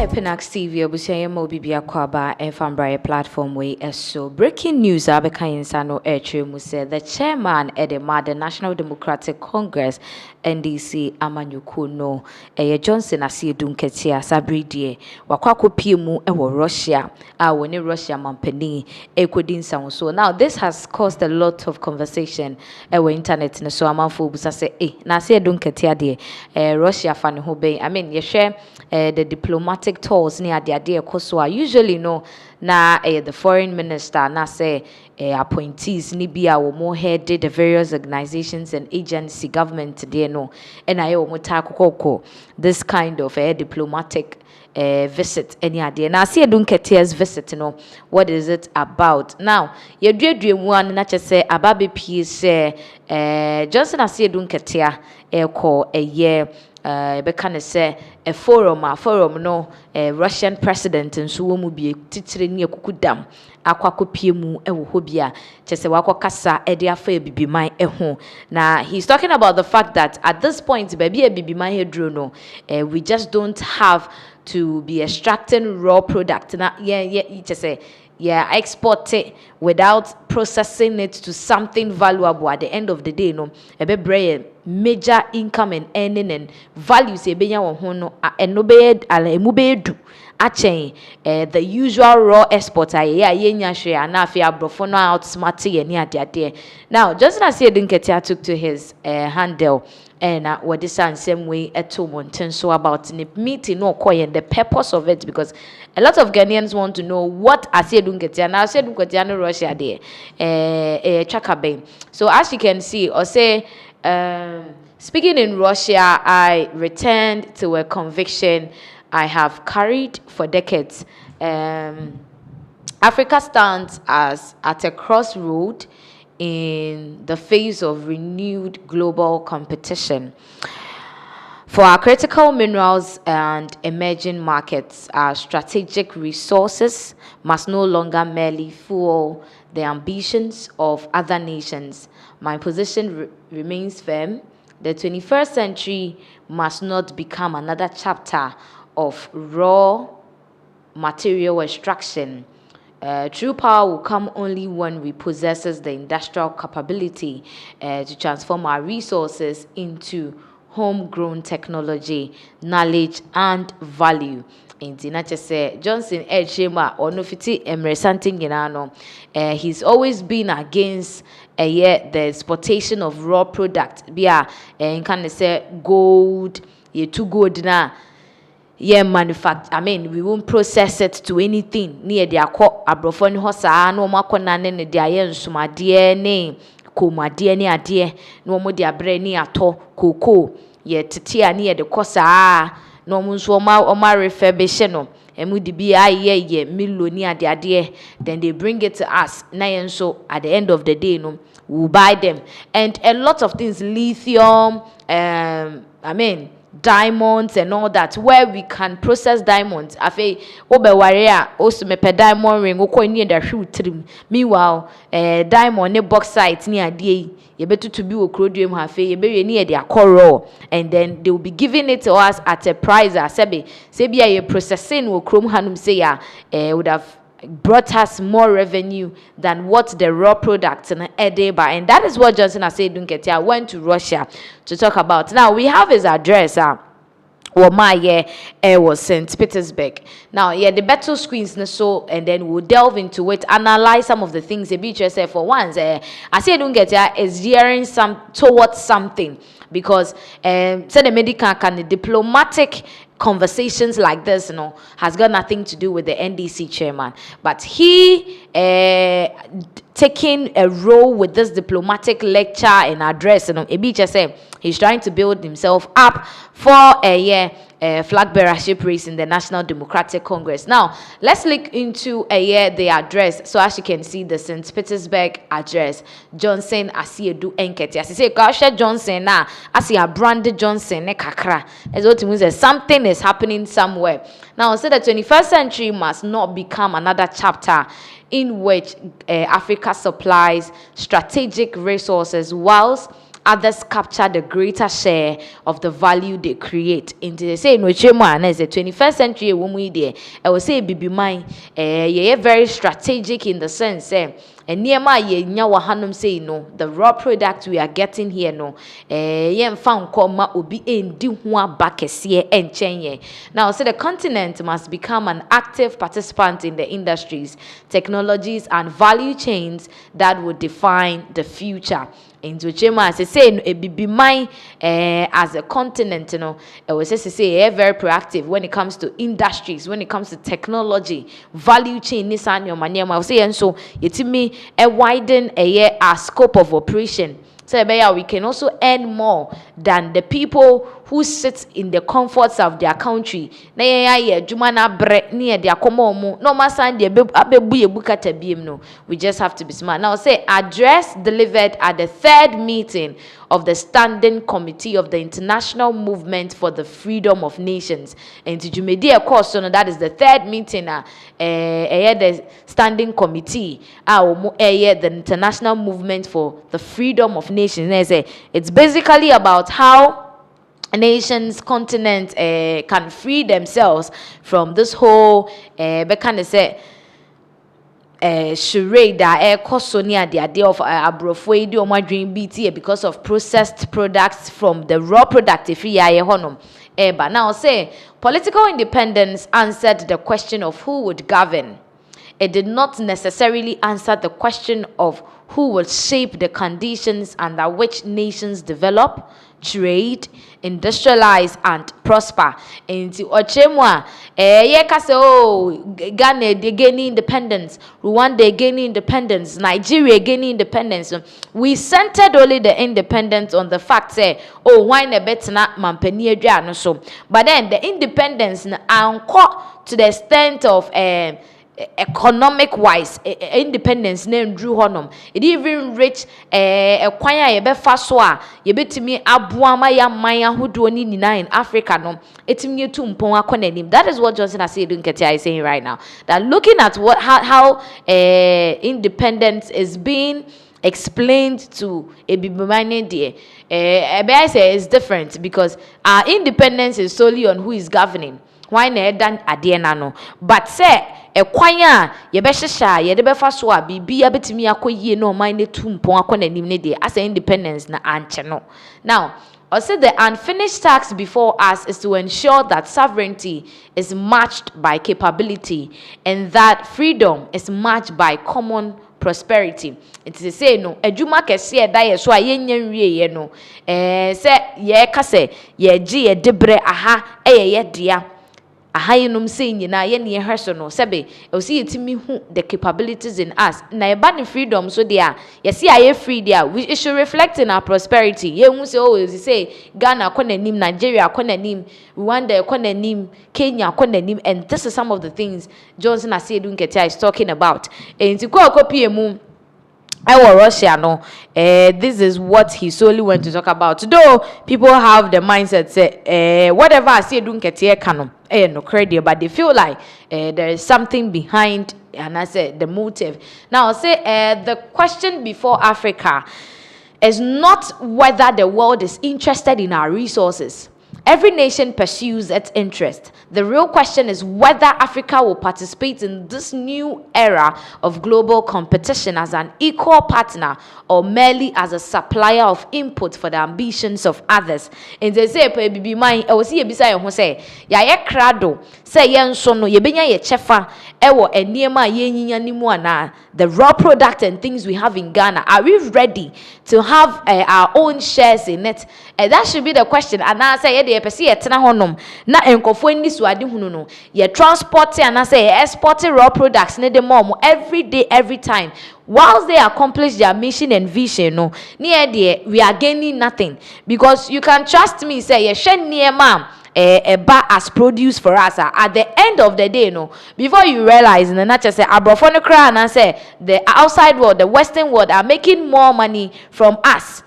Hi, Penax TV. Obusiye mo bibia kwaba Enfambraye platform way so breaking news abeka insano etre mu say the chairman at the National Democratic Congress NDC amanyuku no Johnson Asiedu Nketiah sabridie wakwakopie mu ewo Russia woni Russia mampani ekodin so now this has caused a lot of conversation ewo internet so amanfo busa say na Asiedu Nketiah de Russia fa ne ho ben I mean ye share the diplomatic tours near the idea koswa usually no na the foreign minister na say appointees ni bia wo mo headed the various organizations and agency government there no and I wo takoko this kind of diplomatic visit any idea na Asiedu Nketiah's visit no what is it about now ye duadue mu an na che ababe pie say Johnson Asiedu Nketiah call a year bekane say a forum no Russian president nso wo mu bie titire ne akukudam akwakopie mu ewo hobia chese wakokasa ede afa bibiman eho na he's talking about the fact that at this point baby bibiman hedro no we just don't have to be extracting raw product na chese export it without processing it to something valuable at the end of the day no ebe major income and earning and values ebenya wo ho no eno be ala emu be du achen the usual raw export yenya hwe na afi abrofo no outsmart ye ni ade now just as Asiedu Nketiah took to his handle and what this and same way eto monten so about the meeting no koy and the purpose of it because a lot of Ghanaians want to know what Asiedu Nketiah now Asiedu Nketiah no Russia there chakabe so as you can see or say speaking in Russia I returned to a conviction I have carried for decades. Africa stands as at a crossroad in the face of renewed global competition. For our critical minerals and emerging markets, our strategic resources must no longer merely fuel the ambitions of other nations. My position remains firm. The 21st century must not become another chapter of raw material extraction. True power will come only when we possess the industrial capability to transform our resources into homegrown technology, knowledge, and value. Johnson Ejema or no fiti emresanting ginano. He's always been against the exportation of raw product. Bia can say gold, too good na. Manufacture. I mean, we won't process it to anything. Near the akọ abrofo ni hosa no makona ne ne dia ye nsumade ne komade ne ade no mo dia bre ne ato koko ye tete ne ye de kosa no mo nso o ma refurbish no emu di bi ye miloni ade then they bring it to us na ye nso at the end of the day no we'll buy them and a lot of things lithium I mean diamonds and all that where we can process diamonds afi obeware a osumepe diamond ring ukọ ni da hwe utrim meanwhile diamond ne bauxite ni ade ye betutu bi wo kroduem afi ye bewe ni ye de akọrọ and then they will be giving it to us at a price asebe se bia ye processing wo krom hanum say ya would have brought us more revenue than what the raw products in Edeba. And that is what Johnson Asiedu Nketiah went to Russia to talk about. Now, we have his address. Was St. Petersburg. Now, the battle screens so, and then we'll delve into it, analyze some of the things the beach say for once. Asiedu Nketiah is hearing towards something because say the medical can diplomatic conversations like this, has got nothing to do with the NDC chairman. But he taking a role with this diplomatic lecture and address, Ebicha say he's trying to build himself up for a flag bearership race in the National Democratic Congress. Now, let's look into the address. So as you can see, the St. Petersburg address, Johnson Asiedu Nketiah. She say, "Kasha Johnson na Asia branded Johnson ne kakra." As what means something is happening somewhere. Now, so the 21st century must not become another chapter in which Africa supplies strategic resources whilst others capture the greater share of the value they create. Into they say no chema as a 21st century woman there. I will say bibi mine very strategic in the sense and near my ye nyawa hanum say no the raw product we are getting here no yen found koma obi endi ho bakese enchenye. Now say the continent must become an active participant in the industries, technologies and value chains that would define the future. Into chema as I say it be mine as a continent, it was just to say very proactive when it comes to industries, when it comes to technology, value chain, Nissan your money. I say and so it's me a widen our scope of operation. So we can also earn more than the people who sit in the comforts of their country. No we just have to be smart. Now say address delivered at the third meeting of the Standing Committee of the International Movement for the Freedom of Nations. And to media course, so that is the third meeting the Standing Committee the International Movement for the Freedom of Nations. It's basically about how nations, continents can free themselves from this whole charade that Kosonia the idea of abrofo or my dream BT because of processed products from the raw product if but now say political independence answered the question of who would govern. It did not necessarily answer the question of who will shape the conditions under which nations develop, trade, industrialize, and prosper. Into Ochemwa, Ghana they gaining independence, Rwanda gaining independence, Nigeria gaining independence. We centered only the independence on the fact why ne betna mampeni no so. But then the independence to the extent of economic wise independence name drew honum it even reach kwanya ye be fa so a ye betimi aboa ma ya man ahodo ni nina in Africa no etimi etu mpon akonanim. That is what Johnson Asiedu Nketiah is saying right now, that looking at how independence is being explained to a bibimane there I say it's different because our independence is solely on who is governing. Why na dan adena no but say kwanya ye be hihya ye de be fa so a bibia betimi akoyie no man ne tumpon akonanim ne de as independence na anche no. Now also the unfinished task before us is to ensure that sovereignty is matched by capability and that freedom is matched by common prosperity. It is say no adwuma kese da ye so a yenya nwie ye no say ye ka say ye gi ye debre aha ye dia ahayinum say nyina ye ne hweso no sebe o see yetimi hu the capabilities in us na e ba the freedom so there ye see aye free there we should reflect in our prosperity. Ye hu say always say Ghana konanim, Nigeria konanim, Rwanda konanim, Kenya konanim, and this is some of the things Johnson Asiedu Nketiah is talking about. And to copy mu Russia no this is what he solely went to talk about. Though people have the mindset say whatever Asiedu Nketiah canon no credit, but they feel like there is something behind, and I said the motive. Now I'll say the question before Africa is not whether the world is interested in our resources. Every nation pursues its interest. The real question is whether Africa will participate in this new era of global competition as an equal partner or merely as a supplier of input for the ambitions of others. And they say, "Baby, mine." I will see you beside you say, "Ya ye krado say yen so no ye benya ye chefa ewo eniema ye nyinya nimu ana." The raw product and things we have in Ghana, are we ready to have our own shares in it? That should be the question. And I say ye pese ye tena honom na enkofo ni so ade hunu no ye transport and I say export raw products ne de mom every day every time. Whilst they accomplish their mission and vision, no, near there we are gaining nothing, because you can trust me. Say ye shen near ma'am. A bar as produce for us at the end of the day, no, before you realize, and not just say abrofonic and I say the outside world, the Western world are making more money from us.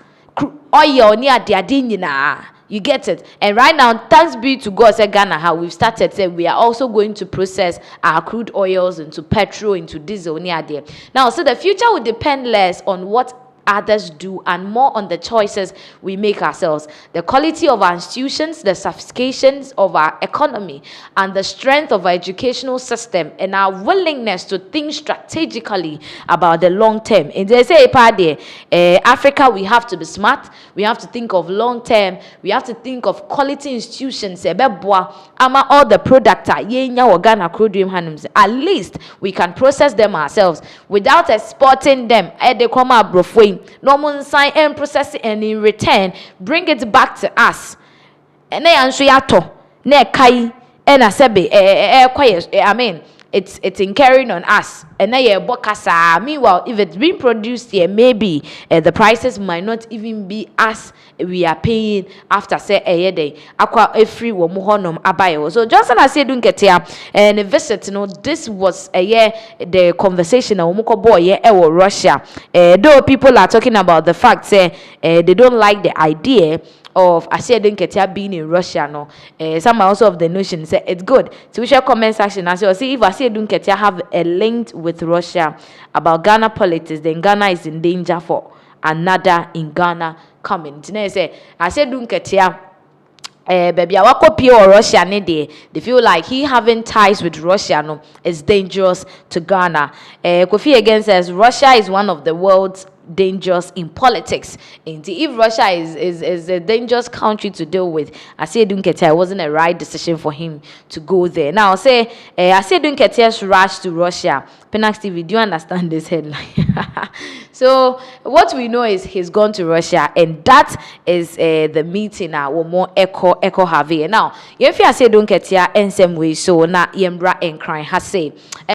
Oil near their dinina. You get it? And right now, thanks be to God, say Ghana, how we've started, say we are also going to process our crude oils into petrol, into diesel near there. Now, so the future will depend less on what others do and more on the choices we make ourselves. The quality of our institutions, the sophistications of our economy, and the strength of our educational system, and our willingness to think strategically about the long term. And they say, Africa, we have to be smart, we have to think of long term, we have to think of quality institutions. All the product at least we can process them ourselves without exporting them. No sign and process it, and in return bring it back to us. And then answer yato ne kai and I mean it's incurring on us. And then meanwhile, if it's being produced here, maybe the prices might not even be as we are paying after say a day. Aqua free womuhonom abayo. So Johnson Asiedu Nketiah and a visit, this was a year the conversation of Moko boy Russia. Though people are talking about the fact say they don't like the idea of Asiedu Nketiah being in Russia, some are also of the notion say it's good. So we shall comment section as well. See if Asiedu Nketiah have a link with Russia about Ghana politics, then Ghana is in danger for another in Ghana coming. Today say Asiedu Nketiah baby awakopie or Russia they feel like he having ties with Russia is dangerous to Ghana. Kofi again says Russia is one of the world's dangerous in politics. Indeed, if Russia is a dangerous country to deal with, Asiedu Nketiah wasn't a right decision for him to go there. Now, say Asiedu Nketiah's rush to Russia. Penax TV, do you understand this headline? So, what we know is he's gone to Russia, and that is the meeting now. More echo have. Now, if you Asiedu Nketiah in some way, so na yembra and crying has say.